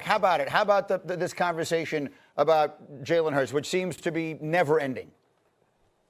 how about it? How about this conversation about Jalen Hurts, which seems to be never ending?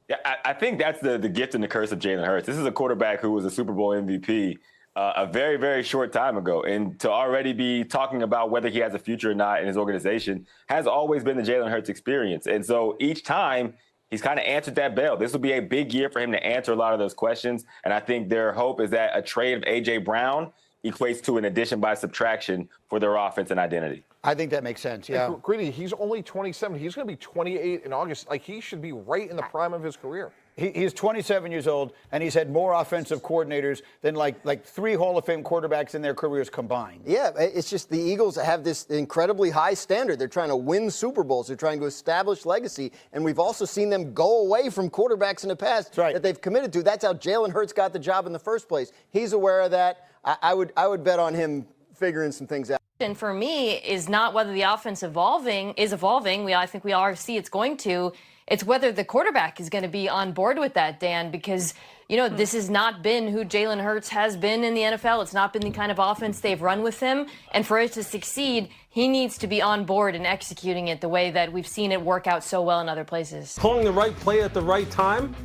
Yeah, I think that's the gift and the curse of Jalen Hurts. This is a quarterback who was a Super Bowl MVP a very, very short time ago. And to already be talking about whether he has a future or not in his organization has always been the Jalen Hurts experience. And so each time he's kind of answered that bell. This will be a big year for him to answer a lot of those questions. And I think their hope is that a trade of A.J. Brown equates to an addition by subtraction for their offense and identity. I think that makes sense, yeah. Greedy, he's only 27. He's going to be 28 in August. Like, he should be right in the prime of his career. He's 27 years old, and he's had more offensive coordinators than like 3 Hall of Fame quarterbacks in their careers combined. Yeah, it's just the Eagles have this incredibly high standard. They're trying to win Super Bowls. They're trying to establish legacy. And we've also seen them go away from quarterbacks in the past that they've committed to. That's how Jalen Hurts got the job in the first place. He's aware of that. I would bet on him figuring some things out. And for me is not whether the offense is evolving. I think we all see it's going to. It's whether the quarterback is going to be on board with that, Dan, because, you know, this has not been who Jalen Hurts has been in the NFL. It's not been the kind of offense they've run with him. And for it to succeed, he needs to be on board and executing it the way that we've seen it work out so well in other places. Calling the right play at the right time?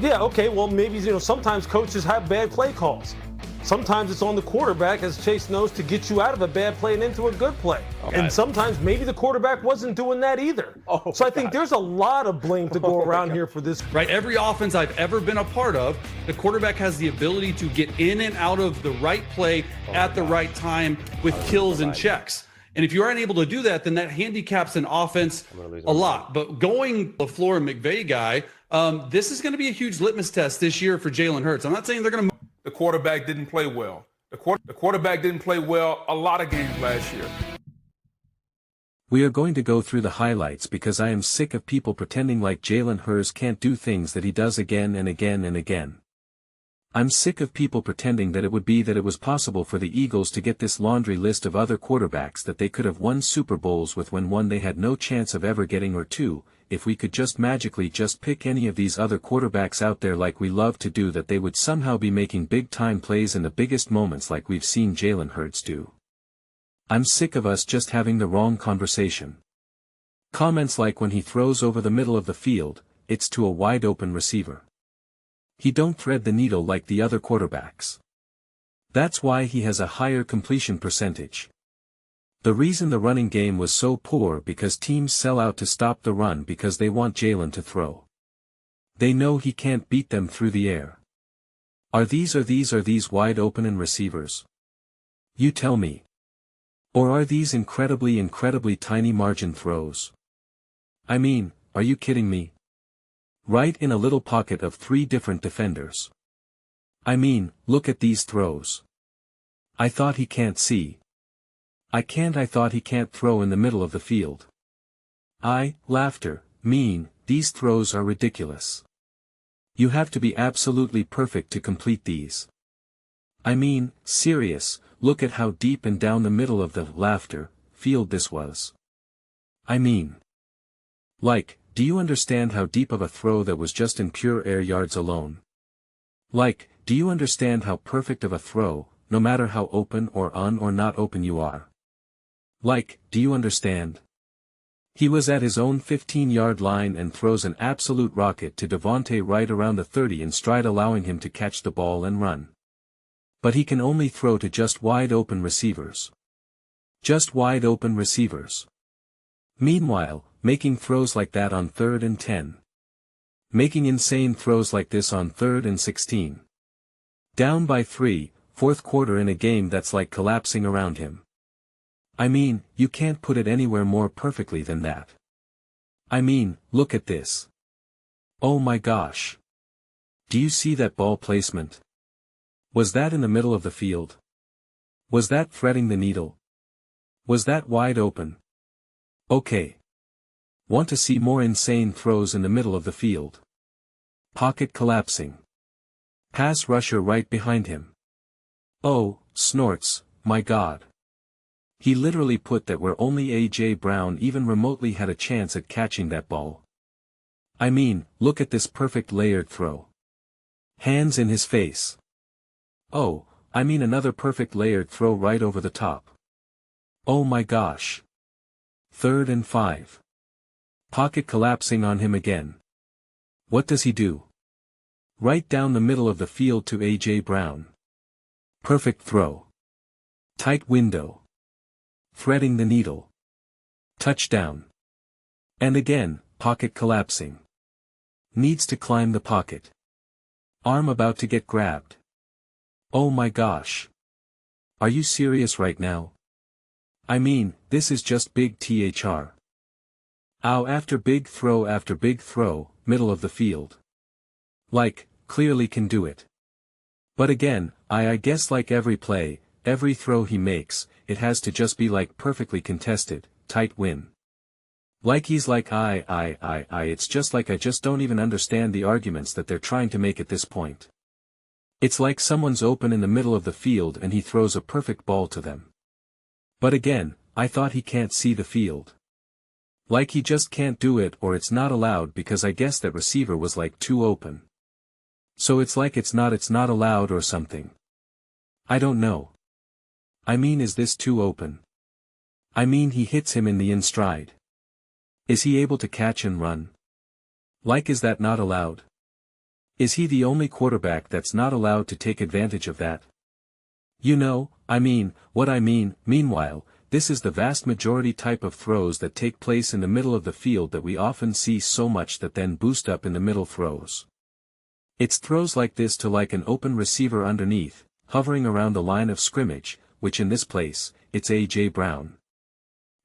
Yeah, okay, well, maybe, sometimes coaches have bad play calls. Sometimes it's on the quarterback, as Chase knows, to get you out of a bad play and into a good play. Okay. And sometimes maybe the quarterback wasn't doing that either. So I think there's a lot of blame to go around here for this. Right, every offense I've ever been a part of, the quarterback has the ability to get in and out of the right play at the right time with kills and checks. And if you aren't able to do that, then that handicaps an offense a lot. But going LaFleur and McVay guy, this is going to be a huge litmus test this year for Jalen Hurts. I'm not saying they're going to. The quarterback didn't play well. The quarterback didn't play well a lot of games last year. We are going to go through the highlights because I am sick of people pretending like Jalen Hurts can't do things that he does again and again and again. I'm sick of people pretending that it was possible for the Eagles to get this laundry list of other quarterbacks that they could have won Super Bowls with when one they had no chance of ever getting, or two, if we could just magically just pick any of these other quarterbacks out there like we love to do, that they would somehow be making big-time plays in the biggest moments like we've seen Jalen Hurts do. I'm sick of us just having the wrong conversation. Comments like when he throws over the middle of the field, it's to a wide-open receiver. He don't thread the needle like the other quarterbacks. That's why he has a higher completion percentage. The reason the running game was so poor because teams sell out to stop the run because they want Jalen to throw. They know he can't beat them through the air. Are these wide open and receivers? You tell me. Or are these incredibly tiny margin throws? I mean, are you kidding me? Right in a little pocket of 3 different defenders. I mean, look at these throws. I thought he can't see. I thought he can't throw in the middle of the field. Laughter, these throws are ridiculous. You have to be absolutely perfect to complete these. I mean, serious, look at how deep and down the middle of the laughter field this was. I mean, do you understand how deep of a throw that was just in pure air yards alone? Do you understand how perfect of a throw, no matter how open or not open you are? Do you understand? He was at his own 15-yard line and throws an absolute rocket to Devontae right around the 30 in stride, allowing him to catch the ball and run. But he can only throw to just wide open receivers. Just wide open receivers. Meanwhile, making throws like that on 3rd and 10. Making insane throws like this on 3rd and 16. Down by 3, 4th quarter in a game that's like collapsing around him. I mean, you can't put it anywhere more perfectly than that. I mean, look at this. Oh my gosh. Do you see that ball placement? Was that in the middle of the field? Was that threading the needle? Was that wide open? Okay. Want to see more insane throws in the middle of the field? Pocket collapsing. Pass rusher right behind him. Oh, snorts, my God. He literally put that where only A.J. Brown even remotely had a chance at catching that ball. I mean, look at this perfect layered throw. Hands in his face. Oh, I mean another perfect layered throw right over the top. Oh my gosh. 3rd and 5. Pocket collapsing on him again. What does he do? Right down the middle of the field to A.J. Brown. Perfect throw. Tight window. Threading the needle. Touchdown. And again, pocket collapsing. Needs to climb the pocket. Arm about to get grabbed. Oh my gosh. Are you serious right now? I mean, this is just big THR. Ow, after big throw, middle of the field. Like, clearly can do it. But again, I guess like every play, every throw he makes, it has to just be like perfectly contested, tight win. Like he's like it's just like I just don't even understand the arguments that they're trying to make at this point. It's like someone's open in the middle of the field and he throws a perfect ball to them. But again, I thought he can't see the field. Like he just can't do it, or it's not allowed, because I guess that receiver was like too open. So it's like it's not allowed or something. I don't know. I mean, is this too open? I mean, he hits him in the in stride. Is he able to catch and run? Like, is that not allowed? Is he the only quarterback that's not allowed to take advantage of that? You know, I mean, what I mean. Meanwhile, this is the vast majority type of throws that take place in the middle of the field that we often see so much that then boost up in the middle throws. It's throws like this to like an open receiver underneath, hovering around the line of scrimmage, which in this place, it's A.J. Brown.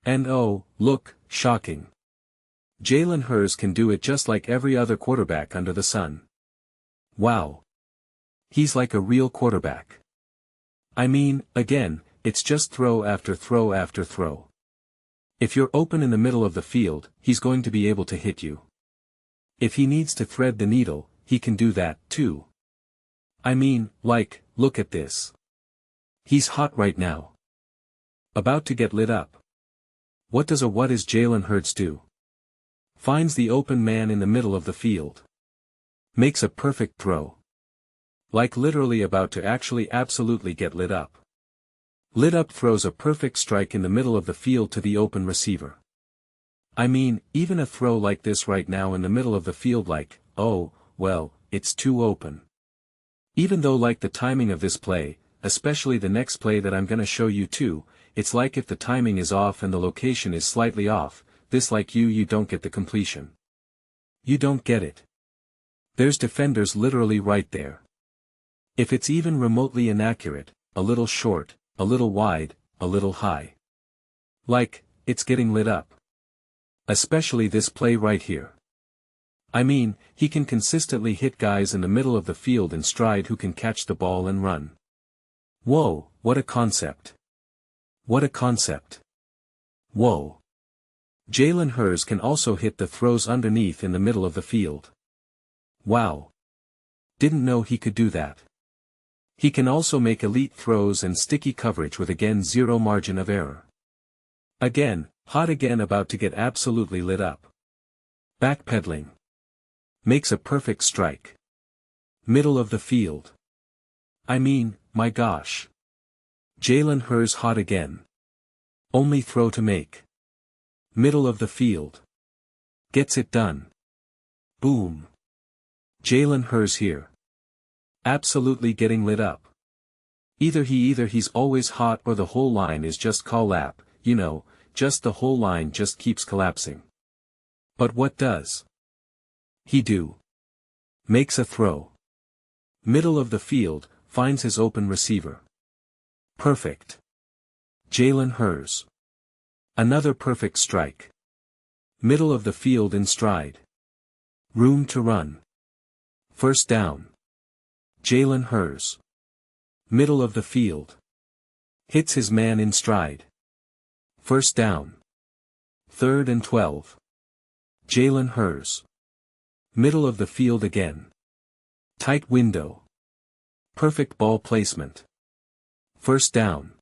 And oh, look, shocking. Jalen Hurts can do it just like every other quarterback under the sun. Wow. He's like a real quarterback. I mean, again, it's just throw after throw after throw. If you're open in the middle of the field, he's going to be able to hit you. If he needs to thread the needle, he can do that, too. I mean, like, look at this. He's hot right now. About to get lit up. What is Jalen Hurts do? Finds the open man in the middle of the field. Makes a perfect throw. Like literally about to actually absolutely get lit up. Lit up, throws a perfect strike in the middle of the field to the open receiver. I mean, even a throw like this right now in the middle of the field, like, oh, well, it's too open. Even though like the timing of this play, especially the next play that I'm gonna show you too, it's like if the timing is off and the location is slightly off, this like you don't get the completion. You don't get it. There's defenders literally right there. If it's even remotely inaccurate, a little short, a little wide, a little high. Like, it's getting lit up. Especially this play right here. I mean, he can consistently hit guys in the middle of the field in stride who can catch the ball and run. Whoa, what a concept. What a concept. Whoa. Jalen Hurts can also hit the throws underneath in the middle of the field. Wow. Didn't know he could do that. He can also make elite throws and sticky coverage with again zero margin of error. Again, hot again, about to get absolutely lit up. Backpedaling. Makes a perfect strike. Middle of the field. I mean, my gosh. Jalen Hurts hot again. Only throw to make. Middle of the field. Gets it done. Boom. Jalen Hurts here. Absolutely getting lit up. Either he's always hot or the whole line is just collapse, you know, just the whole line just keeps collapsing. But what does he do? Makes a throw. Middle of the field, finds his open receiver. Perfect. Jalen Hurts. Another perfect strike. Middle of the field in stride. Room to run. First down. Jalen Hurts. Middle of the field. Hits his man in stride. First down. 3rd and 12. Jalen Hurts. Middle of the field again. Tight window. Perfect ball placement. First down.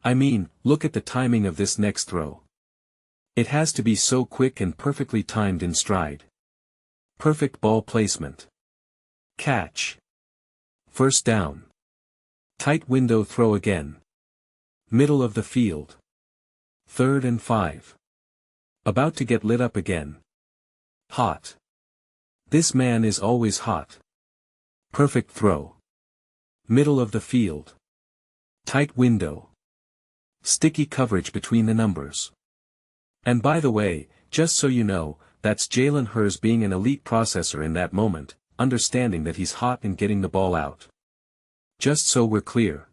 I mean, look at the timing of this next throw. It has to be so quick and perfectly timed in stride. Perfect ball placement. Catch. First down. Tight window throw again. Middle of the field. 3rd and 5. About to get lit up again. Hot. This man is always hot. Perfect throw. Middle of the field. Tight window. Sticky coverage between the numbers. And by the way, just so you know, that's Jalen Hurts being an elite processor in that moment, understanding that he's hot and getting the ball out. Just so we're clear.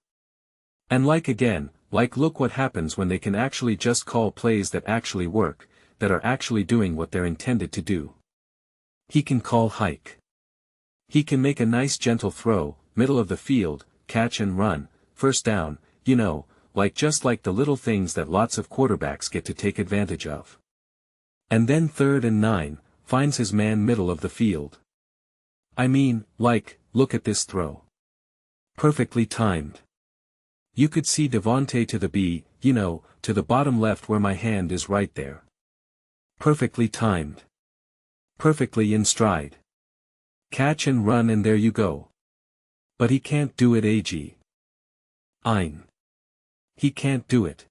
And look what happens when they can actually just call plays that actually work, that are actually doing what they're intended to do. He can call hike. He can make a nice gentle throw, middle of the field, catch and run, first down, just like the little things that lots of quarterbacks get to take advantage of. And then 3rd and 9, finds his man middle of the field. Look at this throw. Perfectly timed. You could see Devontae to the B, to the bottom left where my hand is right there. Perfectly timed. Perfectly in stride. Catch and run and there you go. But he can't do it He can't do it.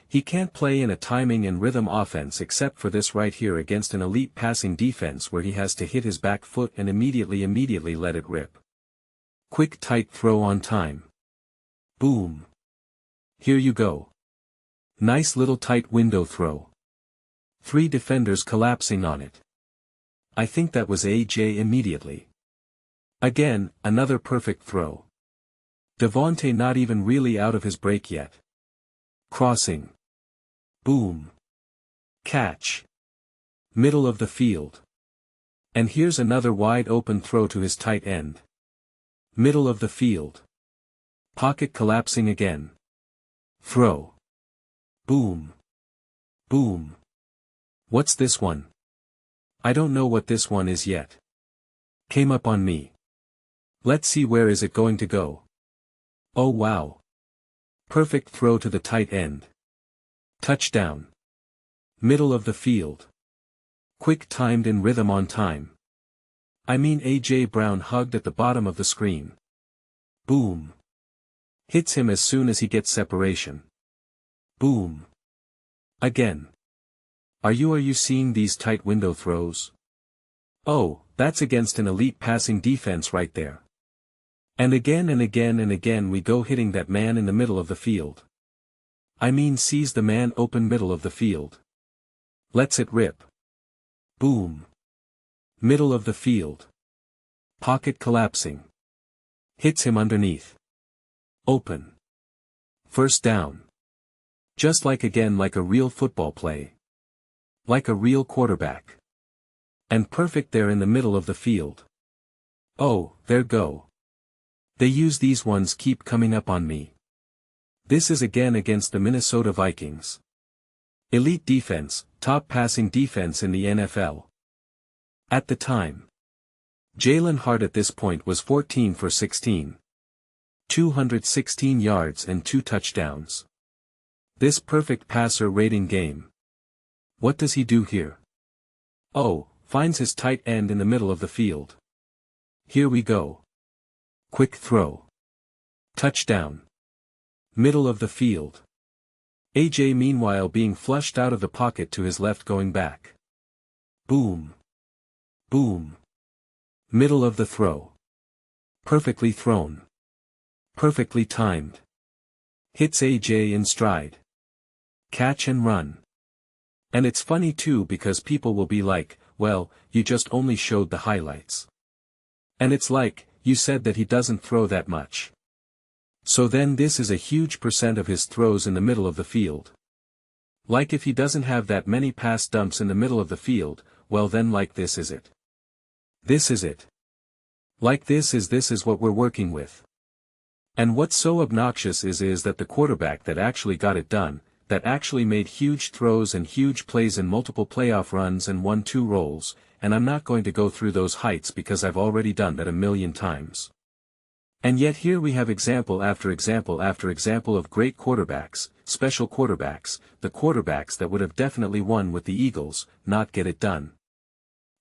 He can't play in a timing and rhythm offense except for this right here against an elite passing defense where he has to hit his back foot and immediately let it rip. Quick tight throw on time. Boom. Here you go. Nice little tight window throw. 3 defenders collapsing on it. I think that was AJ immediately. Again, another perfect throw. Devontae not even really out of his break yet. Crossing. Boom. Catch. Middle of the field. And here's another wide open throw to his tight end. Middle of the field. Pocket collapsing again. Throw. Boom. Boom. What's this one? I don't know what this one is yet. Came up on me. Let's see where is it going to go. Oh wow. Perfect throw to the tight end. Touchdown. Middle of the field. Quick timed in rhythm on time. AJ Brown hugged at the bottom of the screen. Boom. Hits him as soon as he gets separation. Boom. Again. Are you seeing these tight window throws? Oh, that's against an elite passing defense right there. And again we go hitting that man in the middle of the field. Sees the man open middle of the field. Lets it rip. Boom. Middle of the field. Pocket collapsing. Hits him underneath. Open. First down. Just like a real football play. Like a real quarterback. And perfect there in the middle of the field. Oh, there go. They use these ones keep coming up on me. This is again against the Minnesota Vikings. Elite defense, top passing defense in the NFL. At the time. Jalen Hurts at this point was 14 for 16. 216 yards and 2 touchdowns. This perfect passer rating game. What does he do here? Oh, finds his tight end in the middle of the field. Here we go. Quick throw. Touchdown. Middle of the field. AJ meanwhile being flushed out of the pocket to his left going back. Boom. Boom. Middle of the throw. Perfectly thrown. Perfectly timed. Hits AJ in stride. Catch and run. And it's funny too because people will be like, well, you just only showed the highlights. And it's like, you said that he doesn't throw that much. So then this is a huge percent of his throws in the middle of the field. Like if he doesn't have that many pass dumps in the middle of the field, well then this is it. This is it. This is what we're working with. And what's so obnoxious is that the quarterback that actually got it done, that actually made huge throws and huge plays in multiple playoff runs and won 2 roles, and I'm not going to go through those heights because I've already done that a million times. And yet here we have example after example after example of great quarterbacks, special quarterbacks, the quarterbacks that would have definitely won with the Eagles, not get it done.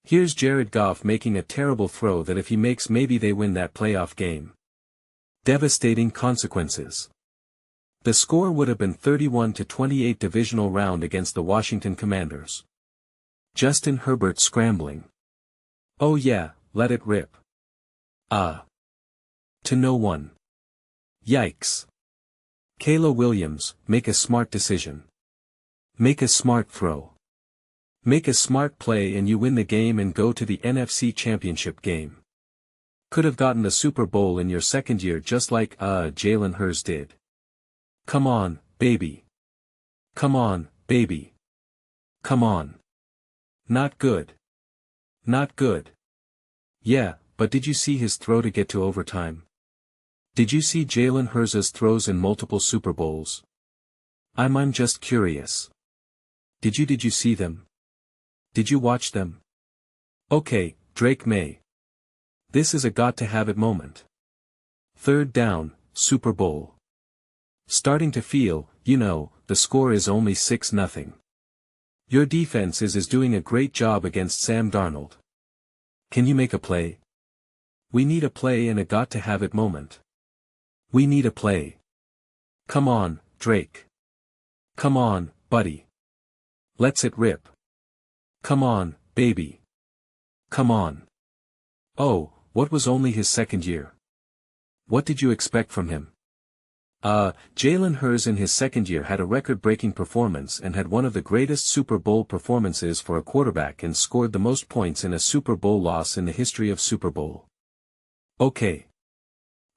Here's Jared Goff making a terrible throw that if he makes maybe they win that playoff game. Devastating consequences. The score would have been 31-28 divisional round against the Washington Commanders. Justin Herbert scrambling. Oh yeah, let it rip. To no one. Yikes. Kayla Williams, make a smart decision. Make a smart throw. Make a smart play and you win the game and go to the NFC Championship game. Could have gotten the Super Bowl in your second year just like, Jalen Hurts did. Come on, baby. Come on, baby. Come on. Not good. Not good. Yeah, but did you see his throw to get to overtime? Did you see Jalen Hurts' throws in multiple Super Bowls? I'm just curious. Did you see them? Did you watch them? Okay, Drake May. This is a got-to-have-it moment. Third down, Super Bowl. Starting to feel, the score is only 6-0. Your defense is doing a great job against Sam Darnold. Can you make a play? We need a play and a got-to-have-it moment. We need a play. Come on, Drake. Come on, buddy. Let's it rip. Come on, baby. Come on. Oh, what was only his second year? What did you expect from him? Jalen Hurts in his second year had a record-breaking performance and had one of the greatest Super Bowl performances for a quarterback and scored the most points in a Super Bowl loss in the history of Super Bowl. Okay.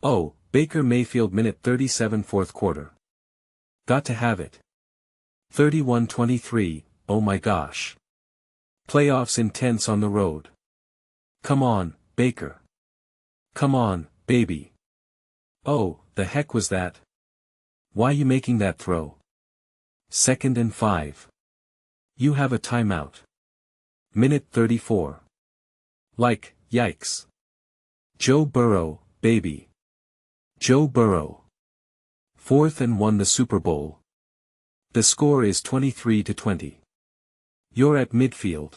Oh, Baker Mayfield minute 37 fourth quarter. Got to have it. 31-23, oh my gosh. Playoffs intense on the road. Come on, Baker. Come on, baby. Oh, the heck was that? Why you making that throw? 2nd and 5. You have a timeout. Minute 34. Like, yikes. Joe Burrow, baby. Joe Burrow. 4th and 1 the Super Bowl. The score is 23-20. You're at midfield.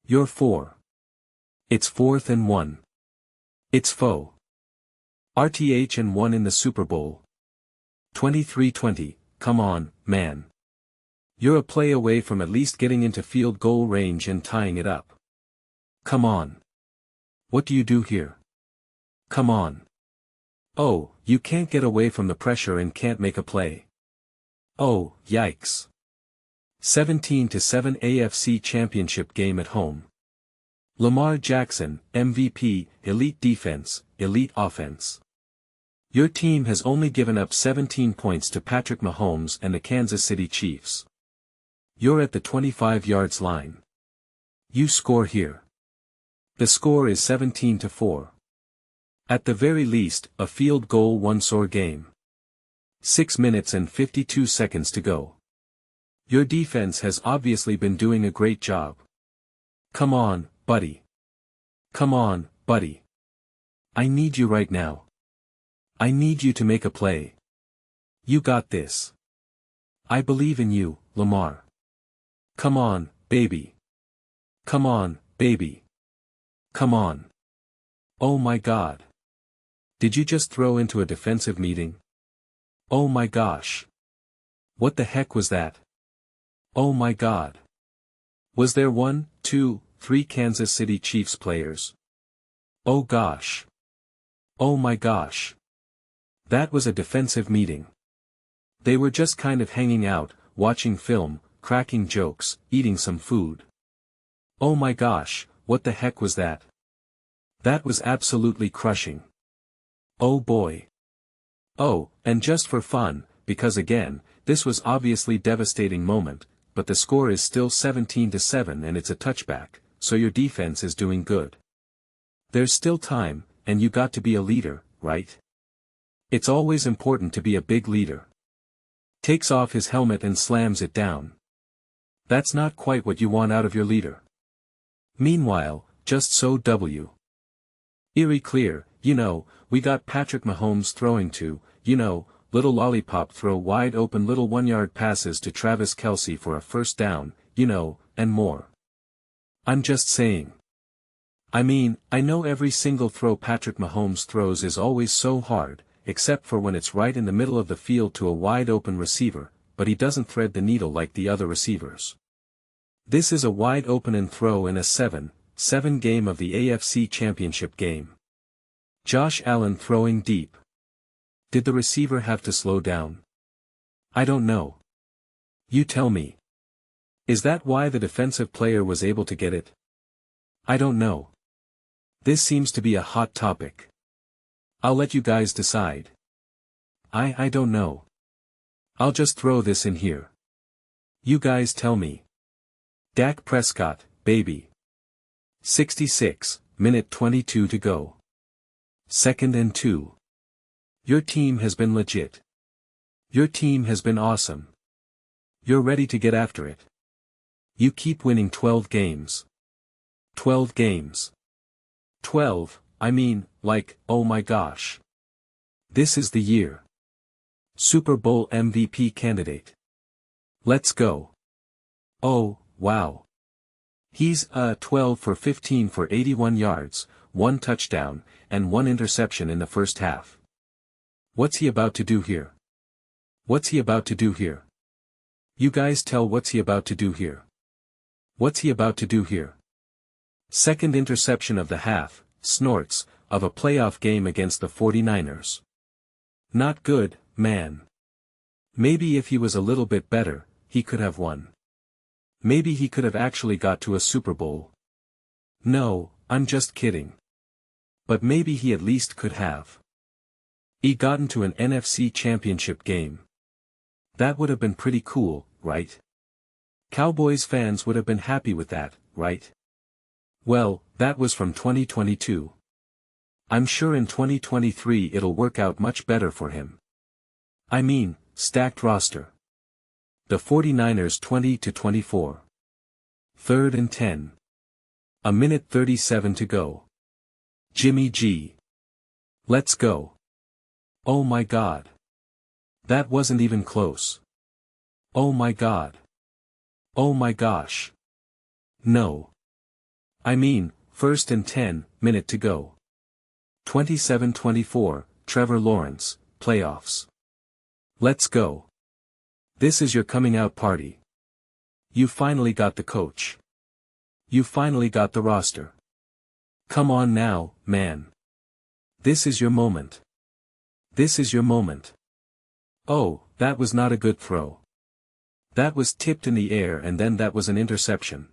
You're 4. It's 4th and 1. It's foe. RTH and 1 in the Super Bowl. 23-20, come on, man. You're a play away from at least getting into field goal range and tying it up. Come on. What do you do here? Come on. Oh, you can't get away from the pressure and can't make a play. Oh, yikes. 17-7 AFC Championship game at home. Lamar Jackson, MVP, elite defense, elite offense. Your team has only given up 17 points to Patrick Mahomes and the Kansas City Chiefs. You're at the 25 yards line. You score here. The score is 17-4. At the very least, a field goal one-score game. 6 minutes and 52 seconds to go. Your defense has obviously been doing a great job. Come on, buddy. Come on, buddy. I need you right now. I need you to make a play. You got this. I believe in you, Lamar. Come on, baby. Come on, baby. Come on. Oh my God. Did you just throw into a defensive meeting? Oh my gosh. What the heck was that? Oh my God. Was there 1, 2, 3 Kansas City Chiefs players? Oh gosh. Oh my gosh. That was a defensive meeting. They were just kind of hanging out, watching film, cracking jokes, eating some food. Oh my gosh, what the heck was that? That was absolutely crushing. Oh boy. Oh, and just for fun, because again, this was obviously devastating moment, but the score is still 17-7 and it's a touchback, so your defense is doing good. There's still time, and you got to be a leader, right? It's always important to be a big leader. Takes off his helmet and slams it down. That's not quite what you want out of your leader. Meanwhile, just so Eerie clear, we got Patrick Mahomes throwing to, little lollipop throw wide open little 1-yard passes to Travis Kelce for a first down, and more. I'm just saying. I mean, I know every single throw Patrick Mahomes throws is always so hard, except for when it's right in the middle of the field to a wide-open receiver, but he doesn't thread the needle like the other receivers. This is a wide-open and throw in a 7-7 game of the AFC Championship game. Josh Allen throwing deep. Did the receiver have to slow down? I don't know. You tell me. Is that why the defensive player was able to get it? I don't know. This seems to be a hot topic. I'll let you guys decide. I don't know. I'll just throw this in here. You guys tell me. Dak Prescott, baby. 66, minute 22 to go. 2nd and 2. Your team has been legit. Your team has been awesome. You're ready to get after it. You keep winning 12 games. 12 games. 12, I mean, like, oh my gosh. This is the year. Super Bowl MVP candidate. Let's go. Oh, wow. He's 12 for 15 for 81 yards, 1 touchdown, and 1 interception in the first half. What's he about to do here? What's he about to do here? You guys tell what's he about to do here. What's he about to do here? 2nd interception of the half, snorts, of a playoff game against the 49ers. Not good, man. Maybe if he was a little bit better, he could have won. Maybe he could have actually got to a Super Bowl. No, I'm just kidding. But maybe he at least could have. He gotten to an NFC Championship game. That would have been pretty cool, right? Cowboys fans would have been happy with that, right? Well, that was from 2022. I'm sure in 2023 it'll work out much better for him. I mean, stacked roster. The 49ers 20-24. 3rd and 10. A minute 37 to go. Jimmy G. Let's go. Oh my God. That wasn't even close. Oh my God. Oh my gosh. No. I mean, 1st and 10, minute to go. 27-24, Trevor Lawrence, playoffs. Let's go. This is your coming out party. You finally got the coach. You finally got the roster. Come on now, man. This is your moment. This is your moment. Oh, that was not a good throw. That was tipped in the air and then that was an interception.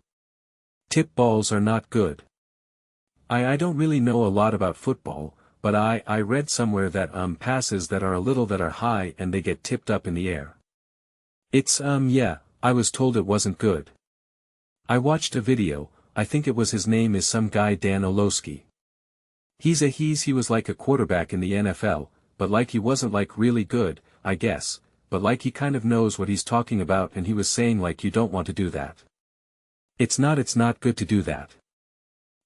Tip balls are not good. I don't really know a lot about football, but I read somewhere that passes that are a little that are high and they get tipped up in the air. It's yeah, I was told it wasn't good. I watched a video, I think it was his name is some guy Dan Olowski. He was like a quarterback in the NFL, but like he wasn't like really good, I guess, but like he kind of knows what he's talking about and he was saying like you don't want to do that. It's not good to do that.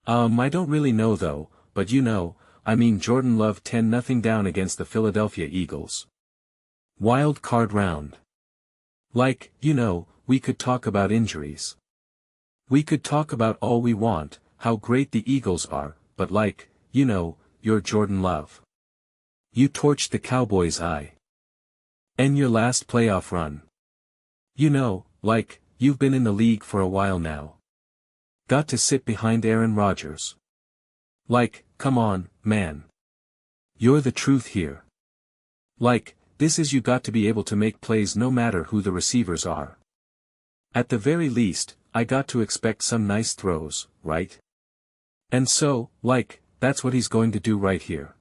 I don't really know though, but you know, I mean Jordan Love 10-0 down against the Philadelphia Eagles. Wild card round. Like, you know, we could talk about injuries. We could talk about all we want, how great the Eagles are, but like, you know, you're Jordan Love. You torched the Cowboys' eye. And your last playoff run. You know, like, you've been in the league for a while now. Got to sit behind Aaron Rodgers. Like, come on, man. You're the truth here. Like, this is you got to be able to make plays no matter who the receivers are. At the very least, I got to expect some nice throws, right? And so, like, that's what he's going to do right here.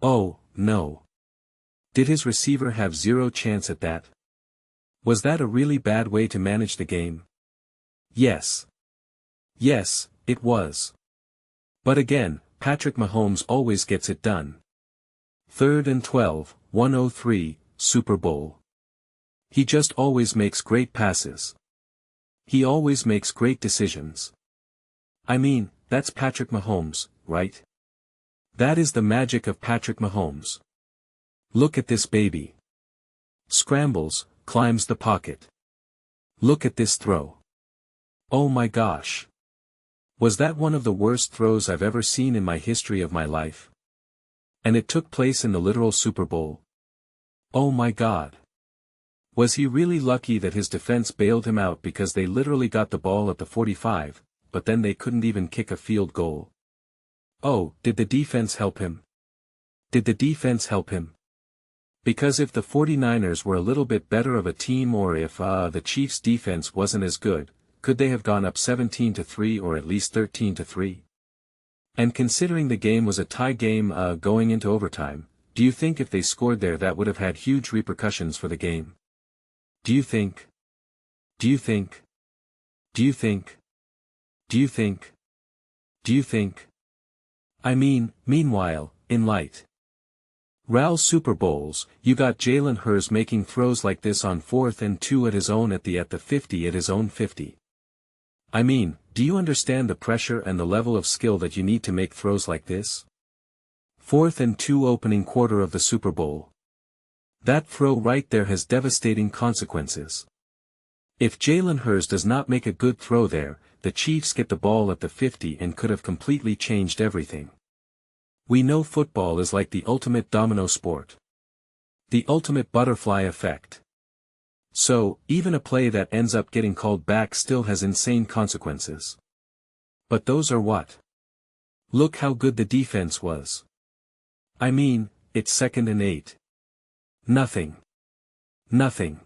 Oh, no. Did his receiver have zero chance at that? Was that a really bad way to manage the game? Yes. Yes, it was. But again, Patrick Mahomes always gets it done. 3rd and 12, 103, Super Bowl. He just always makes great passes. He always makes great decisions. I mean, that's Patrick Mahomes, right? That is the magic of Patrick Mahomes. Look at this baby. Scrambles, climbs the pocket. Look at this throw. Oh my gosh. Was that one of the worst throws I've ever seen in my history of my life? And it took place in the literal Super Bowl. Oh my God. Was he really lucky that his defense bailed him out because they literally got the ball at the 45, but then they couldn't even kick a field goal? Oh, did the defense help him? Did the defense help him? Because if the 49ers were a little bit better of a team, or if the Chiefs' defense wasn't as good, could they have gone up 17-3 or at least 13-3? And considering the game was a tie game going into overtime, do you think if they scored there that would have had huge repercussions for the game? Do you think? Do you think? Do you think? Do you think? Do you think? I mean, meanwhile, in light Raul's Super Bowls, you got Jalen Hurts making throws like this on 4th and 2 at his own at the 50 at his own 50. I mean, do you understand the pressure and the level of skill that you need to make throws like this? 4th and 2 opening quarter of the Super Bowl. That throw right there has devastating consequences. If Jalen Hurts does not make a good throw there, the Chiefs get the ball at the 50 and could have completely changed everything. We know football is like the ultimate domino sport. The ultimate butterfly effect. So, even a play that ends up getting called back still has insane consequences. But those are what? Look how good the defense was. I mean, it's 2nd and 8. Nothing. Nothing.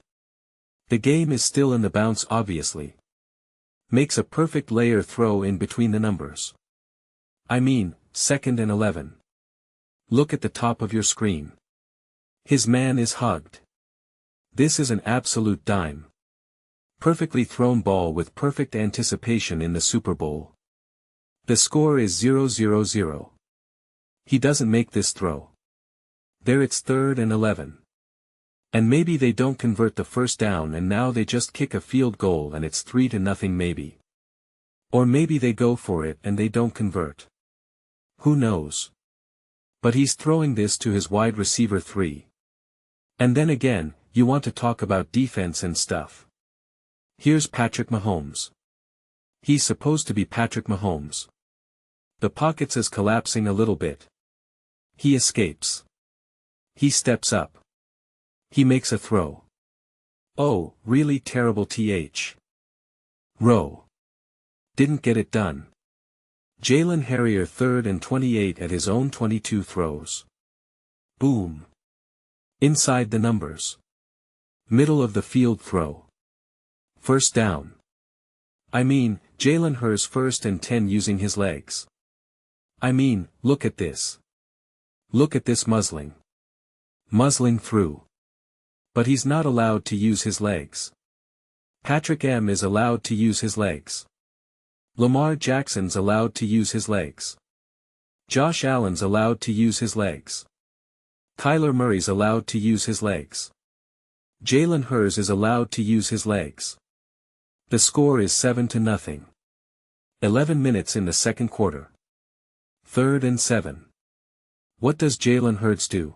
The game is still in the bounce obviously. Makes a perfect layer throw in between the numbers. I mean, 2nd and 11. Look at the top of your screen. His man is hugged. This is an absolute dime. Perfectly thrown ball with perfect anticipation in the Super Bowl. The score is 0-0-0. He doesn't make this throw. There it's 3rd and 11. And maybe they don't convert the first down and now they just kick a field goal and it's 3-0 maybe. Or maybe they go for it and they don't convert. Who knows? But he's throwing this to his wide receiver 3. And then again, you want to talk about defense and stuff. Here's Patrick Mahomes. He's supposed to be Patrick Mahomes. The pockets is collapsing a little bit. He escapes. He steps up. He makes a throw. Oh, really terrible Row. Didn't get it done. Jalen Harrier 3rd and 28 at his own 22 throws. Boom. Inside the numbers. Middle of the field throw. First down. I mean, Jalen Hurts 1st and 10 using his legs. I mean, look at this. Look at this muzzling. Muzzling through. But he's not allowed to use his legs. Patrick M is allowed to use his legs. Lamar Jackson's allowed to use his legs. Josh Allen's allowed to use his legs. Kyler Murray's allowed to use his legs. Jalen Hurts is allowed to use his legs. The score is 7-0. 11 minutes in the second quarter. 3rd and 7. What does Jalen Hurts do?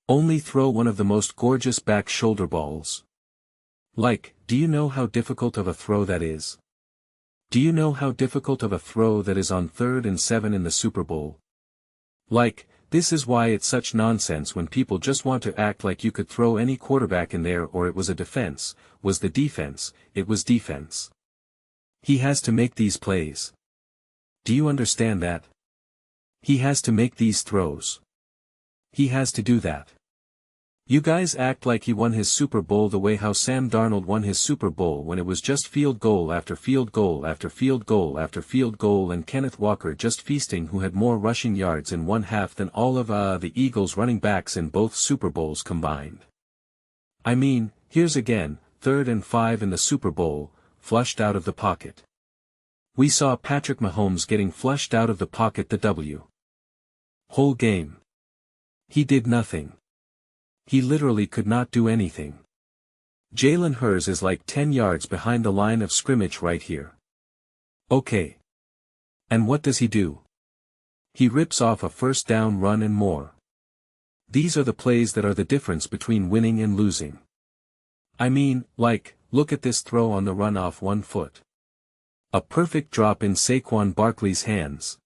Only throw one of the most gorgeous back shoulder balls. Like, do you know how difficult of a throw that is? Do you know how difficult of a throw that is on 3rd and 7 in the Super Bowl? Like, this is why it's such nonsense when people just want to act like you could throw any quarterback in there or it was a defense, was the defense, it was defense. He has to make these plays. Do you understand that? He has to make these throws. He has to do that. You guys act like he won his Super Bowl the way how Sam Darnold won his Super Bowl when it was just field goal after field goal after field goal after field goal and Kenneth Walker just feasting, who had more rushing yards in one half than all of the Eagles running backs in both Super Bowls combined. I mean, here's again, 3rd and 5 in the Super Bowl, flushed out of the pocket. We saw Patrick Mahomes getting flushed out of the pocket the whole game. He did nothing. He literally could not do anything. Jalen Hurts is like 10 yards behind the line of scrimmage right here. Okay. And what does he do? He rips off a first down run and more. These are the plays that are the difference between winning and losing. I mean, like, look at this throw on the run off 1 foot. A perfect drop in Saquon Barkley's hands.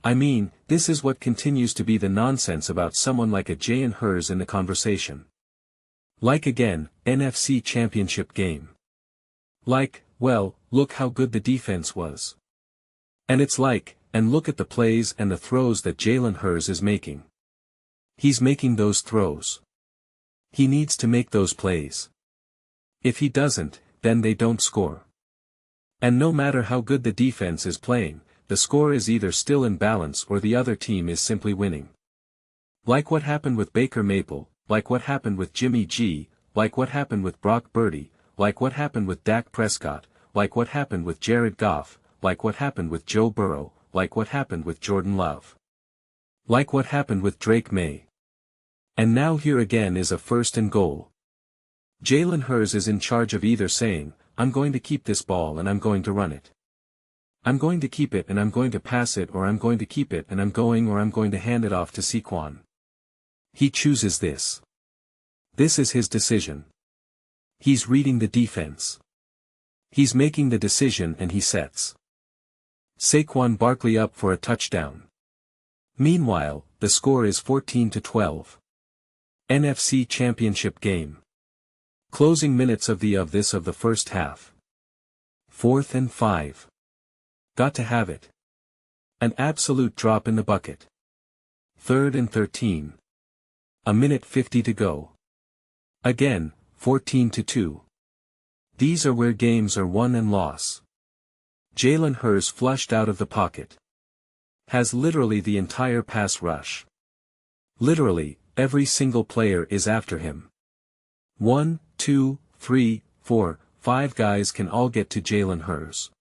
I mean, this is what continues to be the nonsense about someone like a Jalen Hurts in the conversation. Like again, NFC Championship game. Like, well, look how good the defense was. And it's like, and look at the plays and the throws that Jalen Hurts is making. He's making those throws. He needs to make those plays. If he doesn't, then they don't score. And no matter how good the defense is playing, the score is either still in balance or the other team is simply winning. Like what happened with Baker Mayfield, like what happened with Jimmy G, like what happened with Brock Purdy, like what happened with Dak Prescott, like what happened with Jared Goff, like what happened with Joe Burrow, like what happened with Jordan Love. Like what happened with Drake May. And now here again is a 1st and goal. Jalen Hurts is in charge of either saying, I'm going to keep this ball and I'm going to run it. I'm going to keep it and I'm going to pass it, or I'm going to keep it and I'm going to hand it off to Saquon. He chooses this. This is his decision. He's reading the defense. He's making the decision and he sets Saquon Barkley up for a touchdown. Meanwhile, the score is 14-12. NFC Championship game. Closing minutes of the first half. 4th and 5. Got to have it. An absolute drop in the bucket. 3rd and 13. A minute 50 to go. Again, 14-2. These are where games are won and lost. Jalen Hurts flushed out of the pocket. Has literally the entire pass rush. Literally, every single player is after him. 1, 2, 3, 4, 5 guys can all get to Jalen Hurts.